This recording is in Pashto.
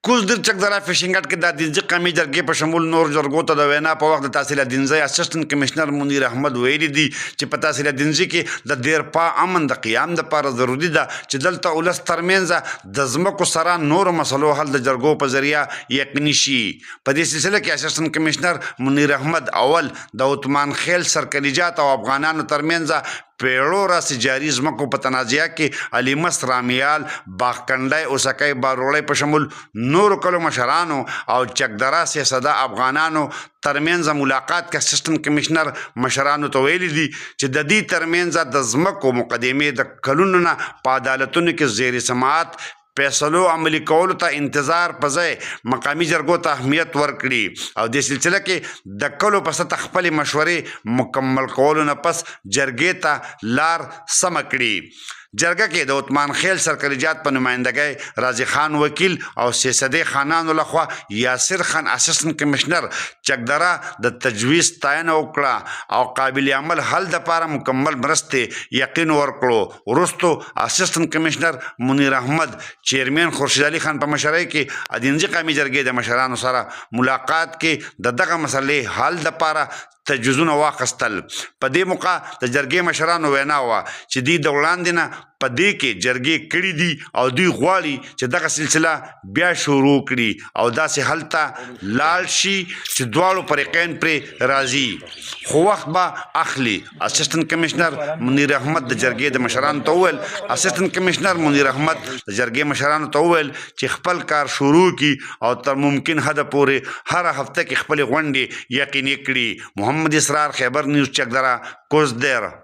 کوزدر چکدره فشنګ هټ کې د دینځي قومي جرګې په شمول نور جرګو ته د وینا په وخت د تحصیل دینځي اسسټنټ کمشنر منیر احمد ویلي دي چې په تحصیل دینځي کې د دیرپا امن د قیام لپاره ضروري ده چې دلته ولس ترمنځ د ځمکو سره نور مسلو حل د جرګو په ذریعہ یقیني شي. په دې سلسله کې اسسټنټ کمشنر منیر احمد اول د عثمان خیل سرکلیجات او افغانانو ترمنځ پیړو راسې جاري ځمکو په تنازعه کې علي مست رامیال باغکنډی اوسکی باروړی په شمول نورو کلو مشرانو او چکدره سیاسده افغانانو ترمنځ ملاقات کې اسسټنټ کمشنر مشرانو ته ویلي دي چې د دې ترمنځ د ځمکو مقدمې د کلونو نه په عدالتونو کې زیر سماعت فیصلو عملي کولو ته انتظار په ځای مقامي جرګو ته اهمیت ورکړي او د سلسله کې د کلو په سطح خپلې مشورې مکمل کولو نه پس جرګې ته لار سمه کړي. جرګه کې د عثمان خیل سرکلیجات په نمائندګۍ رازي خان وکیل او سیاسدي خانانو لخوا یاسر خان اسسټنټ کمشنر چکدره د تجویز ستاینه وکړه او قابل عمل حل دپاره مکمل مرستې یقین ورکړو. وروستو اسسټنټ کمشنر منیر احمد چیرمن خورشید علي خان په مشرۍ کې دینځي قومي جرګې د مشرانو سره ملاقات کې د دغه مسلې حل دپاره تجویزونه واخیستل. په دې موقع د جرګې مشرانو وینا وه چې دوی د وړاندې نه په دې کې جرګې کړي دي او دوی غواړي چې دغه سلسله بیا شروع کړي او داسې حل ته لاړ شي چې دواړو فریقین پرې راضي خو وخت به اخلي. اسسټنټ کمشنر منیر احمد د جرګې د مشرانو ته وویل اسسټنټ کمشنر منیر احمد د جرګې مشرانو ته وویل چې خپل کار شروع کړي او تر ممکن حده پورې هر هفته کې خپلې غونډې یقیني کړي. محمد اسرار خیبر نیوز چکدره کوزدر.